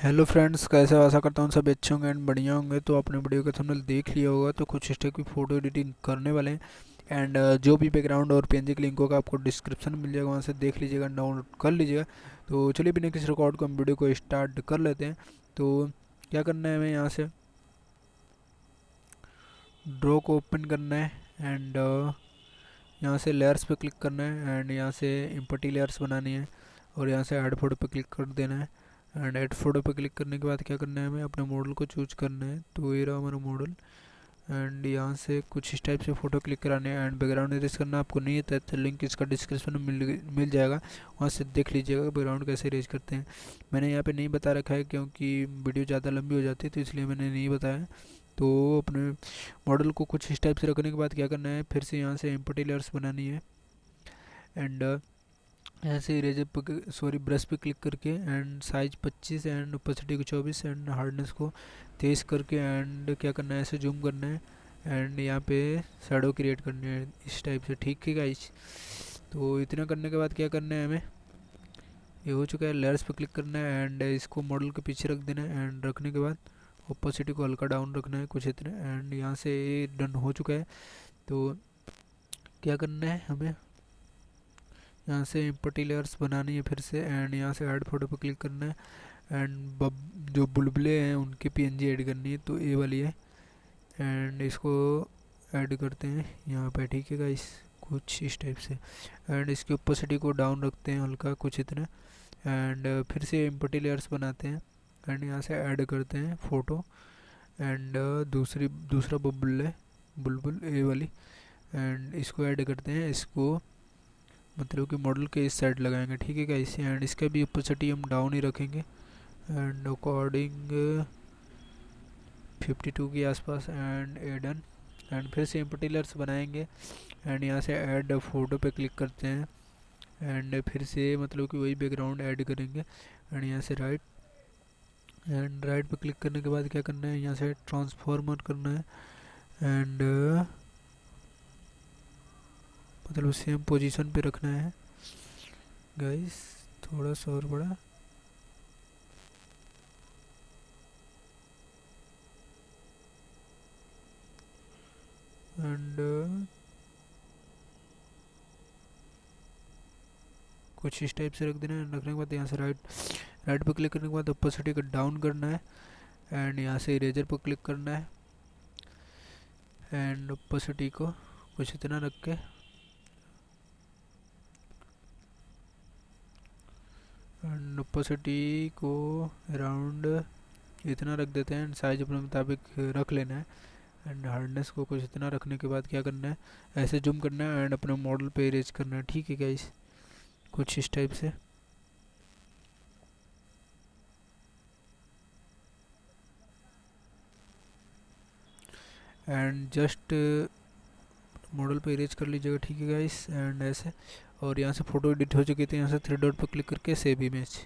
Hello friends, कैसे हो? आशा करता हूँ सब अच्छे होंगे एंड बढ़िया होंगे। तो आपने वीडियो का थंबनेल देख लिया होगा, तो कुछ इस टाइप की फ़ोटो एडिटिंग करने वाले हैं। एंड जो भी बैकग्राउंड और पीएनजी की लिंक होगा आपको डिस्क्रिप्शन में मिल जाएगा, वहाँ से देख लीजिएगा, डाउनलोड कर लीजिएगा। तो चलिए बिना किसी रिकॉर्ड को हम वीडियो को स्टार्ट कर लेते हैं। तो क्या करना है, हमें यहाँ से ड्रॉ को ओपन करना है एंड यहाँ से लेयर्स पे क्लिक करना है एंड यहाँ से इम्पोर्टी लेयर्स बनानी है और यहाँ से ऐड फोटो पे क्लिक कर देना है। एंड ऐड फोटो पे क्लिक करने के बाद क्या करना है, हमें अपने मॉडल को चूज करना है। तो ये रहा हमारा मॉडल एंड यहाँ से कुछ इस टाइप से फ़ोटो क्लिक कराने हैं एंड बैकग्राउंड इरेज करना आपको नहीं आता है तो लिंक इसका डिस्क्रिप्शन में मिल जाएगा, वहाँ से देख लीजिएगा बैकग्राउंड कैसे इरेज करते हैं। मैंने यहाँ पे नहीं बता रखा है क्योंकि वीडियो ज़्यादा लंबी हो जाती है, तो इसलिए मैंने नहीं बताया। तो अपने मॉडल को कुछ इस टाइप से रखने के बाद क्या करना है, फिर से यहाँ से इम्पोर्टी लेयर्स बनानी है एंड यहाँ से इरेजर पे ब्रश पे क्लिक करके एंड साइज 25 एंड ओपेसिटी को 24 एंड हार्डनेस को 23 करके एंड क्या करना है, ऐसे जूम करना है एंड यहाँ पे शैडो क्रिएट करनी है इस टाइप से। ठीक है गाइस, तो इतना करने के बाद क्या करना है, हमें ये हो चुका है। लेयर्स पे क्लिक करना है एंड इसको मॉडल के पीछे रख देना है एंड रखने के बाद ओपेसिटी को हल्का डाउन रखना है कुछ इतना एंड यहाँ से ये डन हो चुका है। तो क्या करना है, हमें यहाँ से इम्पोर्टी लेयर्स बनानी है फिर से एंड यहाँ से ऐड फोटो पे क्लिक करना है एंड जो बुलबुले हैं उनकी पीएनजी ऐड करनी है, तो ये वाली है एंड इसको ऐड करते हैं यहाँ पे। ठीक है गाइस, कुछ इस टाइप से एंड इसकी ओपेसिटी को डाउन रखते हैं हल्का कुछ इतना एंड फिर से इम्पोर्टी लेयर्स बनाते हैं एंड यहाँ से ऐड करते हैं फ़ोटो एंड दूसरा बुलबुल ये वाली एंड इसको ऐड करते हैं। इसको मतलब कि मॉडल के इस साइड लगाएंगे। ठीक है गाइस, एंड इसका भी ओपेसिटी हम डाउन ही रखेंगे एंड अकॉर्डिंग 52 के आसपास एंड ए डन एंड फिर से इम्पोर्टी लेयर्स बनाएंगे एंड यहाँ से ऐड फोटो पे क्लिक करते हैं एंड फिर से मतलब कि वही बैकग्राउंड ऐड करेंगे एंड यहाँ से राइट पे क्लिक करने के बाद क्या करना है, यहाँ से ट्रांसफॉर्मर करना है एंड मतलब सेम पोजीशन पे रखना है गाइस, थोड़ा सा और बड़ा एंड कुछ इस टाइप से रख देना है। रखने के बाद यहाँ से राइट पे क्लिक करने के बाद ओपेसिटी को डाउन करना है एंड यहाँ से इरेजर पर क्लिक करना है एंड ओपेसिटी को कुछ इतना रख के एंड ओपेसिटी को अराउंड इतना रख देते हैं एंड साइज अपने मुताबिक रख लेना है एंड हार्डनेस को कुछ इतना रखने के बाद क्या करना है, ऐसे जूम करना है एंड अपने मॉडल पे इरेज करना है। ठीक है गाइस, कुछ इस टाइप से एंड जस्ट मॉडल पे इरेज कर लीजिएगा। ठीक है गाइस, एंड ऐसे और यहाँ से फ़ोटो एडिट हो चुकी थी, यहाँ से 3 डॉट पर क्लिक करके सेव इमेज।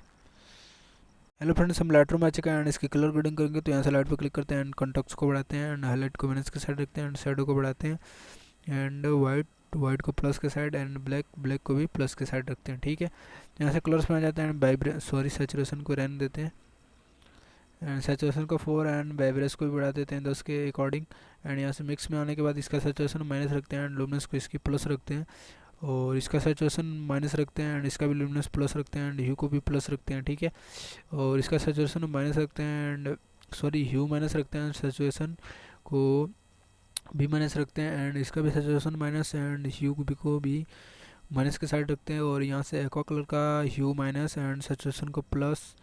हेलो फ्रेंड्स, हम लाइटरूम में आ चुके हैं एंड इसकी कलर ग्रेडिंग करेंगे। तो यहाँ से लाइट पे क्लिक करते हैं एंड कॉन्ट्रास्ट को बढ़ाते हैं एंड हाईलाइट को माइनस के साइड रखते हैं एंड शैडो को बढ़ाते हैं एंड वाइट को प्लस के साइड एंड ब्लैक को भी प्लस के साइड रखते हैं। ठीक है, यहाँ से कलर्स में आ जाते हैं सैचुरेशन को रहने देते हैं एंड सैचुरेशन को 4 एंड वाइब्रेंस को भी बढ़ा देते हैं 10 के अकॉर्डिंग एंड यहाँ से मिक्स में आने के बाद इसका सैचुरेशन माइनस रखते हैं एंड लुमिनस को इसकी प्लस रखते हैं और इसका सैचुरेशन माइनस रखते हैं एंड इसका भी लुमिनस प्लस रखते हैं एंड ह्यू को भी प्लस रखते हैं। ठीक है, और इसका सैचुरेशन माइनस रखते हैं एंड ह्यू माइनस रखते हैं, सैचुरेशन को भी माइनस रखते हैं एंड इसका भी सैचुरेशन माइनस एंड ह्यू को भी माइनस के साइड रखते हैं और यहाँ से एक्वा कलर का ह्यू माइनस एंड सैचुरेशन को प्लस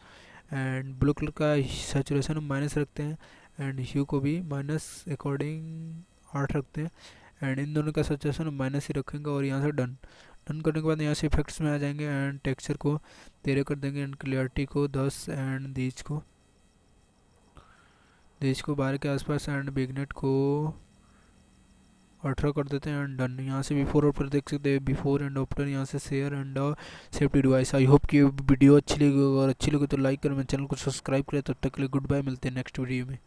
एंड ब्लू कलर का सैचुरेशन माइनस रखते हैं एंड ह्यू को भी माइनस अकॉर्डिंग 8 रखते हैं एंड इन दोनों का सैचुरेशन माइनस ही रखेंगे और यहाँ से डन करने के बाद यहाँ से इफेक्ट्स में आ जाएंगे एंड टेक्सचर को 13 कर देंगे एंड क्लियरिटी को 10 एंड दीज को 12 के आसपास एंड बिगनेट को 18 कर देते हैं एंड डन। यहाँ से बिफोर आफ्टर देख सकते हैं, बिफोर एंड आफ्टर यहाँ से share and safety device. I hope कि वीडियो अच्छी लगी, और अच्छी लगी तो लाइक करें, मेरे चैनल को सब्सक्राइब करें। तब तक के लिए गुड बाय, मिलते हैं नेक्स्ट वीडियो में।